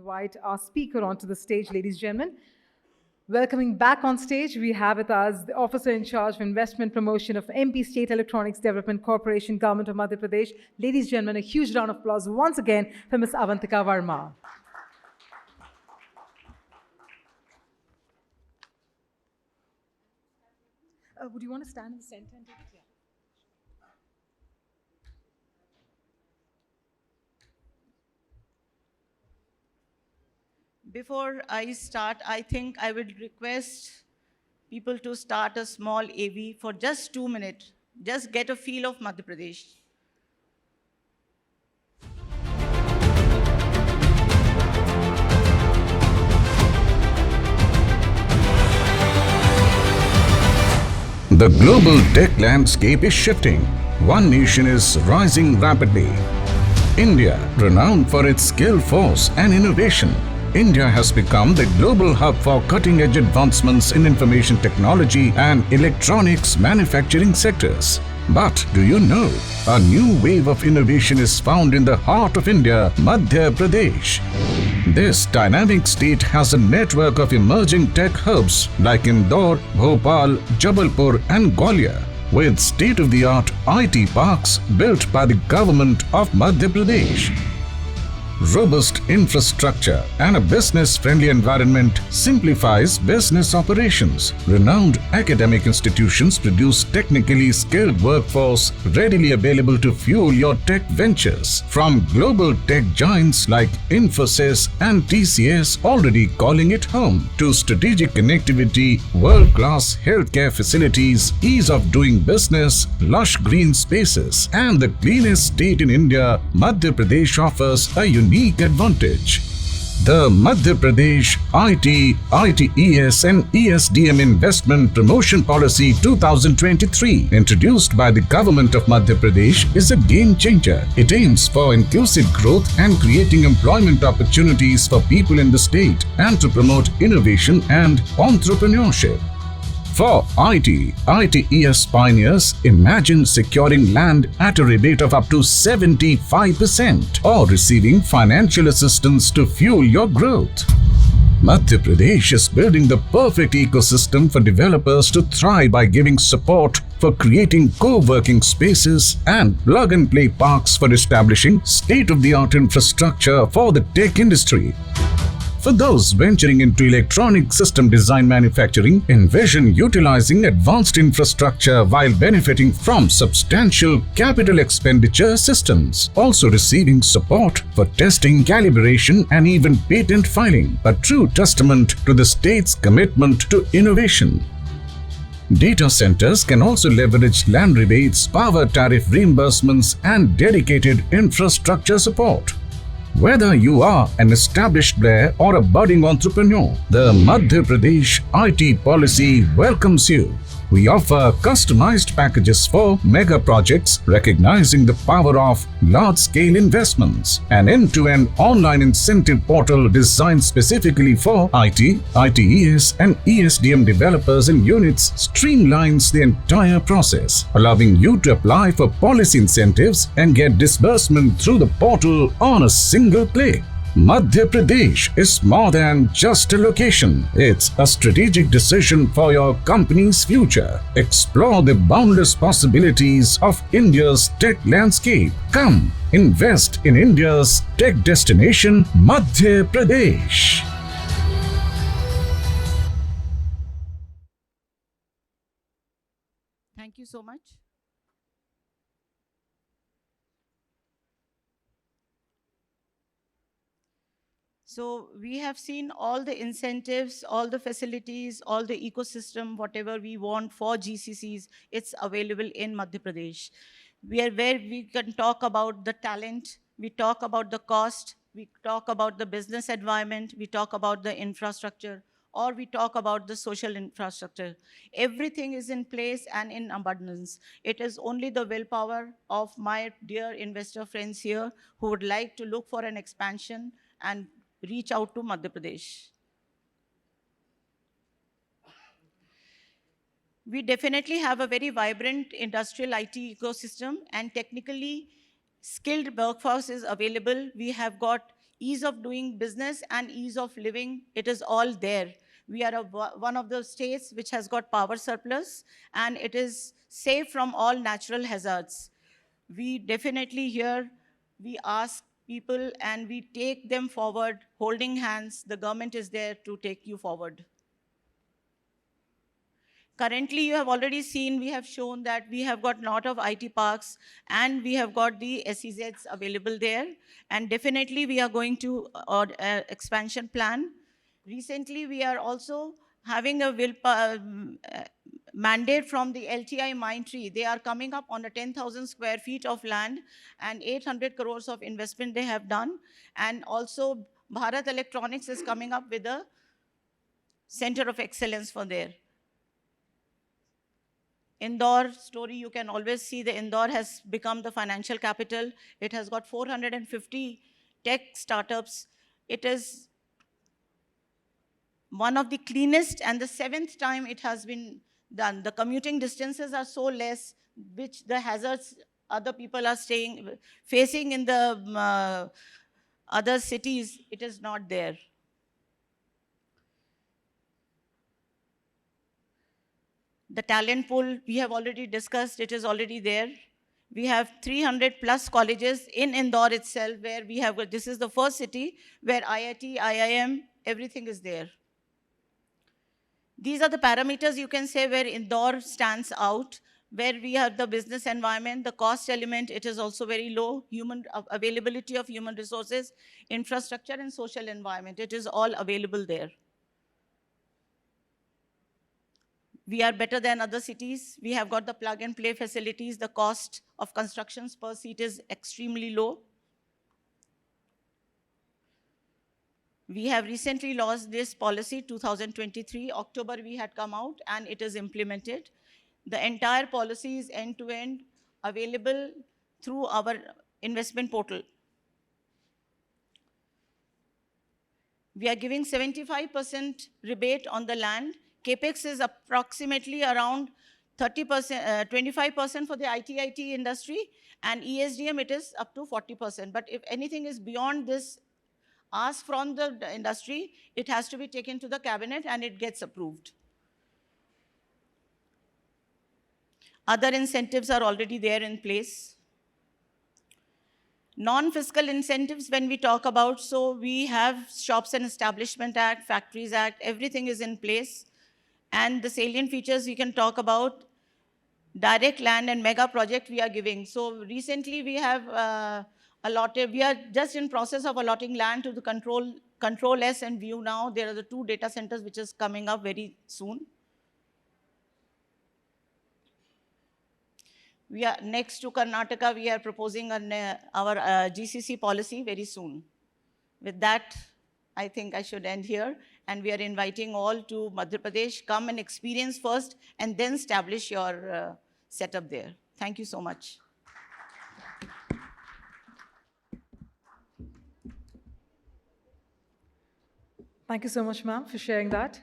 invite our speaker onto the stage, ladies and gentlemen. Welcoming back on stage, we have with us the Officer in Charge of Investment Promotion of MP State Electronics Development Corporation, Government of Madhya Pradesh. Ladies and gentlemen, a huge round of applause once again for Ms. Awantika Varma. Would you want to stand in the center and take it? Yeah. Before I start, I think I would request people to start a small AV for just 2 minutes. Just get a feel of Madhya Pradesh. The global tech landscape is shifting. One nation is rising rapidly. India, renowned for its skill force and innovation, India has become the global hub for cutting-edge advancements in information technology and electronics manufacturing sectors. But do you know, a new wave of innovation is found in the heart of India, Madhya Pradesh. This dynamic state has a network of emerging tech hubs like Indore, Bhopal, Jabalpur and Gwalior, with state-of-the-art IT parks built by the government of Madhya Pradesh. Robust infrastructure and a business-friendly environment simplifies business operations. Renowned academic institutions produce technically skilled workforce readily available to fuel your tech ventures. From global tech giants like Infosys and TCS already calling it home, to strategic connectivity, world-class healthcare facilities, ease of doing business, lush green spaces, and the cleanest state in India, Madhya Pradesh offers a unique advantage. The Madhya Pradesh IT, ITES and ESDM Investment Promotion Policy 2023, introduced by the Government of Madhya Pradesh, is a game changer. It aims for inclusive growth and creating employment opportunities for people in the state and to promote innovation and entrepreneurship. For ITES pioneers, imagine securing land at a rebate of up to 75% or receiving financial assistance to fuel your growth. Madhya Pradesh is building the perfect ecosystem for developers to thrive by giving support for creating co-working spaces and plug-and-play parks for establishing state-of-the-art infrastructure for the tech industry. For those venturing into electronic system design manufacturing, envision utilizing advanced infrastructure while benefiting from substantial capital expenditure assistance, also receiving support for testing, calibration and even patent filing, a true testament to the state's commitment to innovation. Data centers can also leverage land rebates, power tariff reimbursements and dedicated infrastructure support. Whether you are an established player or a budding entrepreneur, the Madhya Pradesh IT policy welcomes you. We offer customized packages for mega projects, recognizing the power of large-scale investments. An end-to-end online incentive portal designed specifically for IT, ITES and ESDM developers and units streamlines the entire process, allowing you to apply for policy incentives and get disbursement through the portal on a single click. Madhya Pradesh is more than just a location. It's a strategic decision for your company's future. Explore the boundless possibilities of India's tech landscape. Come, invest in India's tech destination, Madhya Pradesh. Thank you so much. So we have seen all the incentives, all the facilities, all the ecosystem, whatever we want for GCCs, it's available in Madhya Pradesh. We are where we can talk about the talent, we talk about the cost, we talk about the business environment, we talk about the infrastructure, or we talk about the social infrastructure. Everything is in place and in abundance. It is only the willpower of my dear investor friends here who would like to look for an expansion and reach out to Madhya Pradesh. We definitely have a very vibrant industrial IT ecosystem and technically skilled workforce is available. We have got ease of doing business and ease of living, it is all there. We are one of the states which has got power surplus, and it is safe from all natural hazards. We definitely here, we ask people and we take them forward, holding hands. The government is there to take you forward. Currently, you have already seen, we have shown that we have got a lot of IT parks and we have got the SEZs available there. And definitely we are going to expansion plan. Recently, we are also having a mandate from the LTI Mindtree. They are coming up on a 10,000 square feet of land and 800 crores of investment they have done. And also Bharat Electronics is coming up with a center of excellence for there. Indore story, you can always see the Indore has become the financial capital. It has got 450 tech startups. It is one of the cleanest, and the 7th time it has been done. The commuting distances are so less, which the hazards other people are facing in the other cities, it is not there. The talent pool, we have already discussed, it is already there. We have 300 plus colleges in Indore itself where we have, this is the first city where IIT, IIM, everything is there. These are the parameters you can say where Indore stands out, where we have the business environment, the cost element, it is also very low, human availability of human resources, infrastructure and social environment, it is all available there. We are better than other cities. We have got the plug and play facilities. The cost of constructions per seat is extremely low. We have recently launched this policy, 2023, October we had come out and it is implemented. The entire policy is end-to-end available through our investment portal. We are giving 75% rebate on the land. CapEx is approximately around 30%, 25% for the IT industry, and ESDM it is up to 40%. But if anything is beyond this, ask from the industry, it has to be taken to the cabinet and it gets approved. Other incentives are already there in place. Non-fiscal incentives when we talk about, so we have Shops and Establishment Act, Factories Act, everything is in place. And the salient features we can talk about, direct land and mega project we are giving. So recently we have allotted, we are just in process of allotting land to the Control S and View now. There are the 2 data centers which is coming up very soon. We are next to Karnataka, we are proposing our GCC policy very soon. With that, I think I should end here. And we are inviting all to Madhya Pradesh, come and experience first and then establish your setup there. Thank you so much. Thank you so much, ma'am, for sharing that.